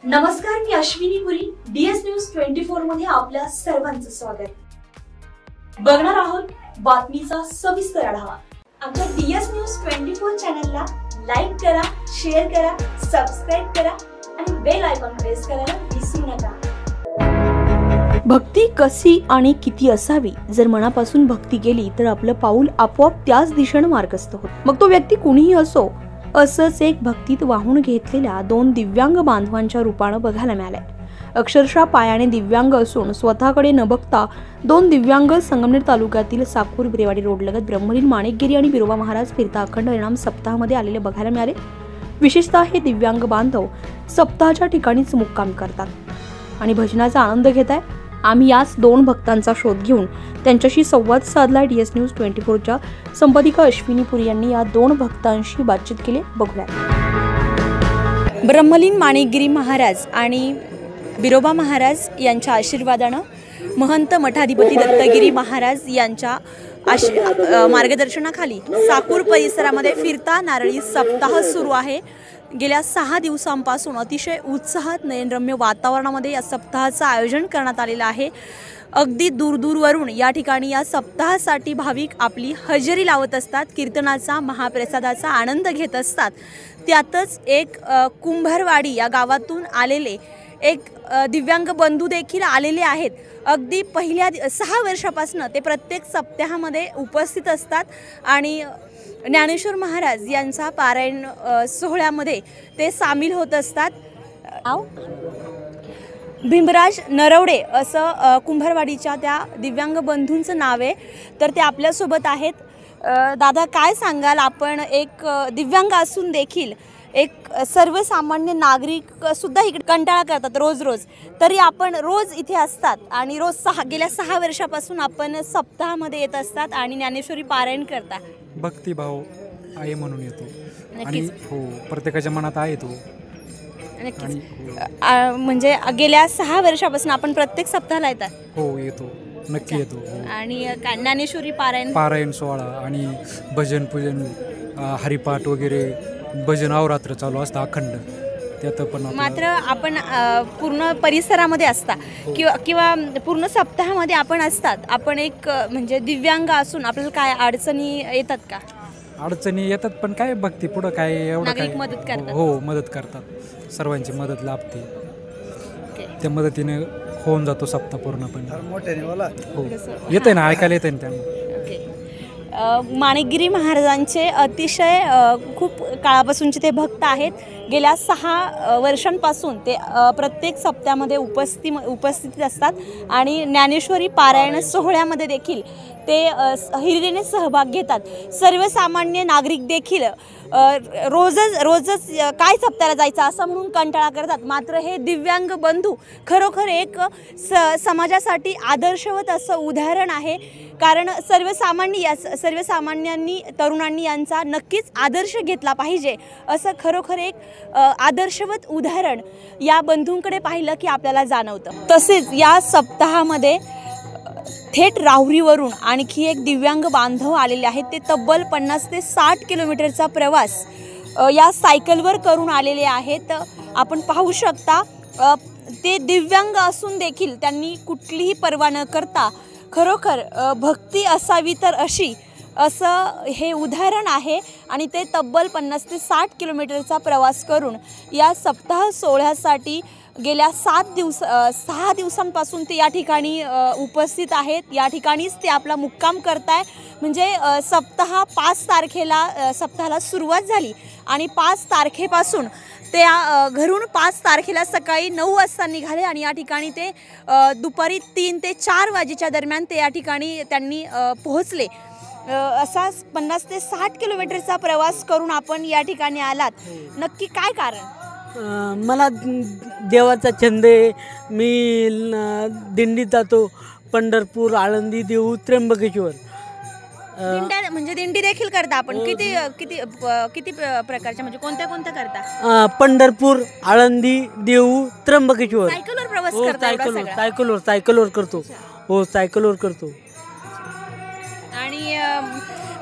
नमस्कार, मी अश्विनी पुरी. DS news 24 मध्ये आपल्या सर्वांचं स्वागत. बघणार आहोत बातमीचा सविस्तर आढावा. आमच्या DS न्यूज 24 चॅनलला लाईक करा, शेअर करा, सबस्क्राइब करा आणि बेल आयकॉन प्रेस करायला विसरू नका. भक्ती कशी आणि किती असावी? जर मनापासून भक्ती केली तर आपलं पाऊल आपोआप त्याच दिशेने मार्गस्थ होतं. मग तो व्यक्ती कुणीही असो. असंच एक भक्तीत वाहून घेतलेल्या दोन दिव्यांग बांधवांच्या रूपानं बघायला मिळालंय. अक्षरशः पायाने दिव्यांग असून स्वतःकडे न बघता दोन दिव्यांग संगमनेर तालुक्यातील साकूर बिरेवाडी रोडलगत ब्रह्मलीन माणिकगिरी आणि बिरोबा महाराज फिरता अखंड हरिनाम सप्ताहामध्ये आलेले बघायला मिळाले. विशेषतः हे दिव्यांग बांधव सप्ताहाच्या ठिकाणीच मुक्काम करतात आणि भजनाचा आनंद घेत आहे. आम्ही याच दोन भक्तांचा शोध घेऊन त्यांच्याशी संवाद साधला. DS न्यूज 24च्या संपादिका अश्विनी पुरी यांनी या दोन भक्तांशी बातचीत केली. बघूया. ब्रह्मलीन माणिकगिरी महाराज आणि बिरोबा महाराज यांच्या आशीर्वादानं महंत मठाधिपती दत्तगिरी महाराज यांच्या मार्गदर्शनाखाली साकूर परिसरामध्ये फिरता नारळी सप्ताह सुरू आहे. गेल्या 6 दिवसांपासून अतिशय उत्साहात नयनरम्य वातावरणामध्ये या सप्ताहाचं आयोजन करण्यात आलेलं आहे. अगदी दूरदूरवरून या ठिकाणी या सप्ताहासाठी भाविक आपली हजेरी लावत असतात. कीर्तनाचा महाप्रसादाचा आनंद घेत असतात. त्यातच एक कुंभारवाडी या गावातून आलेले एक दिव्यांग बंधू देखील आलेले आहेत. अगदी पहिल्या 6 वर्षापासून ते प्रत्येक सप्ताहामध्ये उपस्थित असतात आणि ज्ञानेश्वर महाराज यांचा पारायण सोहळ्यामध्ये ते सामील होत असतात. भीमराज नरवडे असं कुंभारवाडीच्या त्या दिव्यांग बंधूंचं नाव आहे. तर ते आपल्यासोबत आहेत. दादा, काय सांगाल? आपण एक दिव्यांग असून देखील एक सर्वसामान्य नागरिक सुद्धा इकडे कंटाळा करतात रोज तरी आपण रोज इथे असतात आणि रोज गेल्या 6 वर्षापासून आपण सप्ताहामध्ये येत असतात आणि ज्ञानेश्वरी पारायण करता. भक्तिभाव आहे म्हणून येतो आणि हो, प्रत्येकाच्या मनात आहे तो. म्हणजे गेल्या 6 वर्षापासून आपण प्रत्येक सप्ताहाला येतात? हो, येतो, नक्की येतो. आणि ज्ञानेश्वरी पारायण सोहळा आणि भजन पूजन, हरिपाठ वगैरे, भजन अवरात्र चालू असतं अखंड. त्यात पण मात्र आपण पूर्ण परिसरामध्ये असता किंवा पूर्ण सप्ताहामध्ये आपण असतात. आपण एक म्हणजे दिव्यांग असून आपल्याला काय अडचणी येतात का? अडचणी येतात, पण काय भक्ती पुढं काय एवढं काय मदत करतात. हो, मदत करतात. सर्वांची मदत लाभते. त्या मदतीने होऊन जातो सप्ताह पूर्णपणे. हो, येते ना, ऐकायला येते ना त्यांना. माणिकगिरी महाराजांचे अतिशय खूप काळापासूनचे ते भक्त आहेत. गेल्या 6 वर्षांपासून ते प्रत्येक सप्त्यामध्ये उपस्थित असतात आणि ज्ञानेश्वरी पारायण सोहळ्यामध्ये देखील ते हिरिरीने सहभाग घेतात. सर्वसामान्य नागरिक देखील रोजच काय सप्त्याला जायचं असं म्हणून कंटाळा करतात. मात्र हे दिव्यांग बंधू खरोखर एक समाजासाठी आदर्शवत असं उदाहरण आहे. कारण सर्वसामान्यांनी तरुणांनी यांचा नक्कीच आदर्श घेतला पाहिजे. असं खरोखर एक आदर्शवत उदाहरण या बंधूंकडे पाहिलं की आपल्याला जाणवतं. तसेच या सप्ताहामध्ये थेट राहुरीवरून आणखी एक दिव्यांग बांधव आलेले आहेत. ते तब्बल 50 ते 60 किलोमीटरचा प्रवास या सायकलवर करून आलेले आहेत. आपण पाहू शकता, ते दिव्यांग असून देखील त्यांनी कुठलीही पर्वा न करता खरोखर भक्ती असावी तर अशी असं हे उदाहरण आहे. आणि ते तब्बल 50 ते 60 किलोमीटरचा प्रवास करून या सप्ताह सोहळ्यासाठी गेल्या 6 दिवसांपासून ते या ठिकाणी उपस्थित आहेत. या ठिकाणीच ते आपला मुक्काम करताय. म्हणजे सप्ताह 5 तारखेला सप्ताहाला सुरुवात झाली आणि 5 तारखेपासून ते घरून 5 तारखेला सकाळी 9 वाजता निघाले आणि या ठिकाणी ते दुपारी 3 ते 4 वाजेच्या दरम्यान ते या ठिकाणी त्यांनी पोहोचले. असा 50 ते 60 किलोमीटरचा प्रवास करून आपण या ठिकाणी आलात. नक्की काय कारण? मला देवाचा छंद आहे. मी दिंडीत जातो. पंढरपूर, आळंदी, देऊ, त्र्यंबकेश्वर. म्हणजे दिंडी देखील करता आपण? किती प्रकारच्या, म्हणजे कोणत्या करता? पंढरपूर, आळंदी, देऊ, त्र्यंबकेश्वर. सायकलवर प्रवास करता? सायकलवर करतो. हो, सायकलवर करतो. आणि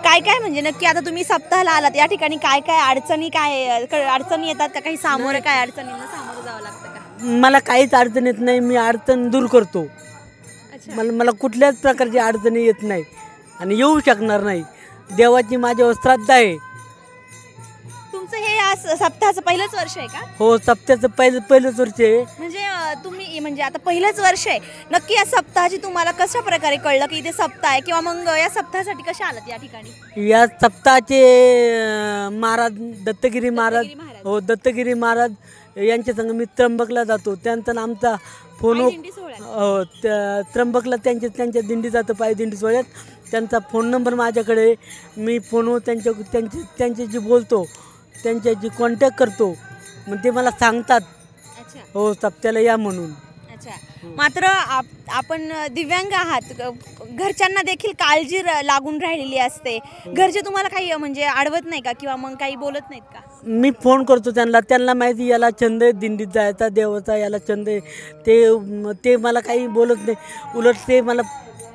काय काय म्हणजे नक्की आता तुम्ही सप्ताहाला आलात या ठिकाणी काय काय अडचणी येतात का? काही सामोरं काय अडचणींना सामोरं जावं लागतं का? मला काहीच अडचण येत नाही, मी अडचण दूर करतो. मला कुठल्याच प्रकारची अडचणी येत नाही आणि येऊ शकणार नाही. देवाची माझ्यावर श्रद्धा आहे. तुमचं हे या सप्ताहाचं पहिलंच वर्ष आहे का? हो, सप्त्याचं पहिलंच वर्ष आहे. म्हणजे तुम्ही म्हणजे आता पहिलंच वर्ष आहे, नक्की या सप्ताहाची तुम्हाला कशा प्रकारे कळलं की इथे सप्ताह आहे, किंवा मग या सप्ताहासाठी कशा आलात या ठिकाणी? या सप्ताहाचे महाराज दत्तगिरी महाराज, हो दत्तगिरी महाराज यांच्या संग मी त्र्यंबकला जातो. त्यांचा आमचा फोन, दिंडी सोहळ्यात. हो त्र्यंबकला त्यांच्या दिंडी जातो, पायी दिंडी सोहळ्यात. त्यांचा फोन नंबर माझ्याकडे आहे. मी फोनवर त्यांच्याशी बोलतो, त्यांच्याशी कॉन्टॅक्ट करतो. मग ते मला सांगतात हो सप्त्याला या म्हणून. अच्छा, मात्र आपण दिव्यांग आहात, घरच्यांना देखील काळजी लागून राहिलेली असते. घरचे तुम्हाला काही म्हणजे अडवत नाही का, किंवा मग काही बोलत नाहीत का? मी फोन करतो त्यांना माहिती याला छंद आहे दिंडीत जायचा, देवाचा याला छंद आहे. ते मला काही बोलत नाही, उलट ते मला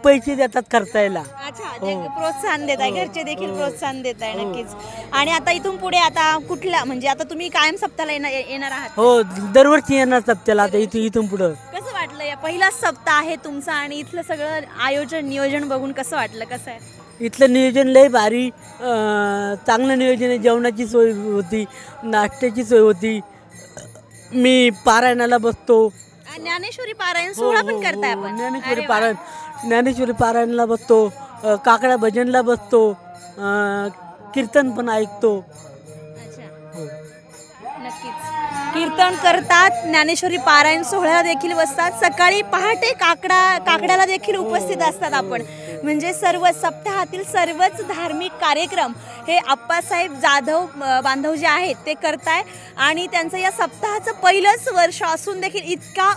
पैसे देतात खर्चायला. अच्छा, प्रोत्साहन देत आहे, घरचे देखील प्रोत्साहन देत आहे. नक्कीच. आणि आता इथून पुढे आता कुठला म्हणजे आता तुम्ही कायम सप्ताहाला येणार आहात? हो, दरवर्षी येणार सप्त्याला. आता इथून पुढं कसं वाटलं? या पहिला सप्ताह आहे तुमचा आणि इथलं सगळं नियोजन बघून कसं वाटलं? कसं आहे इथलं नियोजन? लय भारी, चांगलं नियोजन आहे. जेवणाची सोय होती, नाश्त्याची सोय होती. मी पारायणाला बसतो. ज्ञानेश्वरी पारायण सोहळा पण करताय आपण? ज्ञानेश्वरी पारायणाला बसतो, काकडा भजनला बसतो, कीर्तन पण ऐकतो. नक्कीच कीर्तन करतात, ज्ञानेश्वरी पारायण सोहळ्याला देखील बसतात, सकाळी पहाटे काकड्याला देखील उपस्थित असतात आपण. म्हणजे सर्व सप्ताहातील सर्वच धार्मिक कार्यक्रम हे आप्पासाहेब जाधव बांधव जे आहेत ते करताय. आणि त्यांचं या सप्ताहाचं पहिलंच वर्ष असून देखील इतका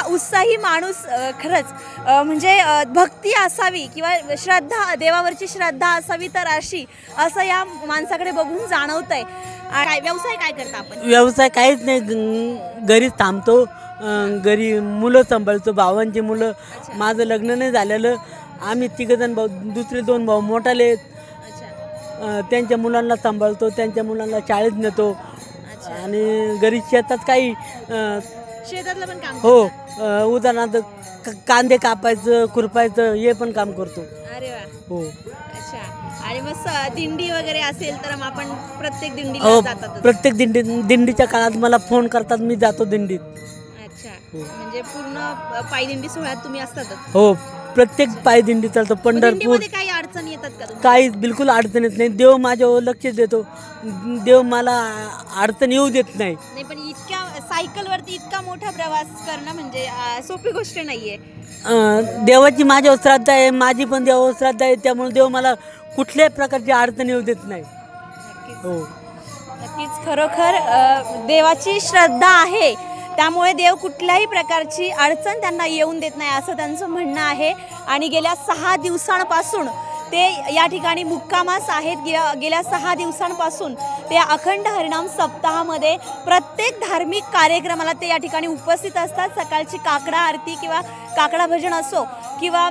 उत्साही माणूस, खरंच म्हणजे भक्ती असावी किंवा श्रद्धा, देवावरची श्रद्धा असावी तर असं या माणसाकडे बघून जाणवतंय. व्यवसाय काय करता आपण? व्यवसाय काहीच नाही, घरीच थांबतो, घरी मुलं सांभाळतो, भावांची मुलं. माझं लग्न नाही झालेलं, आम्ही तिघजण भाऊ, दुसरे 2 भाऊ मोठाले आहेत. त्यांच्या मुलांना सांभाळतो, त्यांच्या मुलांना शाळेत नेतो. आणि घरी शेतात काही शेतातलं पण काम? हो, उदाहरणार्थ कांदे कापायचं, खुरपायचं हे पण काम करतो. अरे वा. हो. अच्छा. आणि मग दिंडी वगैरे असेल तर मग आपण प्रत्येक दिंडीला हो, जातात? प्रत्येक दिंडीच्या काळात मला फोन करतात, मी जातो दिंडीत. अच्छा, म्हणजे पूर्ण पायी दिंडी सोहळ्यात तुम्ही असतातच? हो, प्रत्येक पायी दिंडी चालतो. पंढरपूर. काही अडचणी येतात का? काहीच बिलकुल अडचण येत नाही. देव माझ्यावर लक्ष देतो, देव मला अडचण येऊ देत नाही. नाही, पण इतक्या सायकलवरती इतका मोठा प्रवास करणं म्हणजे सोपी गोष्ट नाहीये. देवाची माझ्यावर श्रद्धा आहे, माझी पण देवावर श्रद्धा आहे, त्यामुळे देव मला कुठल्याही प्रकारची अडचण येऊ देत नाही. हो, नक्कीच. खरोखर देवाची श्रद्धा आहे, त्यामुळे देव कुठल्याही प्रकारची अडचण त्यांना येऊन देत नाही असं त्यांचं म्हणणं आहे. आणि गेल्या 6 दिवसांपासून ते या ठिकाणी मुक्कामास आहेत. गेल्या 6 दिवसांपासून ते अखंड हरिनाम सप्ताहामध्ये प्रत्येक धार्मिक कार्यक्रमाला ते या ठिकाणी उपस्थित असतात. सकाळची काकडा आरती किंवा काकडा भजन असो, किंवा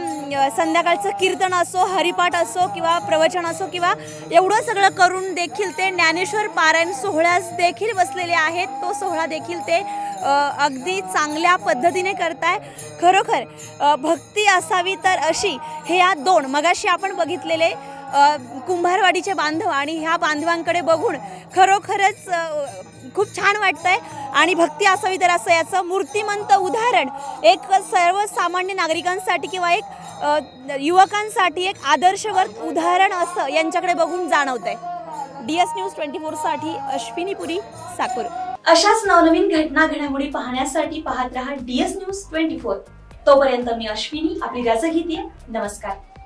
संध्याकाळचं कीर्तन असो, हरिपाठ असो, किंवा प्रवचन असो, किंवा एवढं सगळं करून देखील ते ज्ञानेश्वर पारायण सोहळ्यास देखील बसलेले आहेत. तो सोहळा देखील ते अगदी चांगल्या पद्धतीने करताय. खरोखर भक्ती असावी तर अशी हे या 2 मगाशी आपण बघितलेले कुंभारवाडीचे बांधव आणि ह्या बांधवांकडे बघून खरोखरच खूप छान वाटतंय. आणि भक्ती असावी तर असं याचं मूर्तिमंत उदाहरण एक सर्वसामान्य नागरिकांसाठी किंवा एक युवकांसाठी एक आदर्शवर्त उदाहरण असं यांच्याकडे बघून जाणवतंय. DS न्यूज 24 साठी अश्विनी पुरी, साकूर. अशाच नवनवीन घडामोडी पाहण्यासाठी पाहत रहा DS न्यूज 24. तोपर्यंत मी अश्विनी आपली रजा घेते. नमस्कार.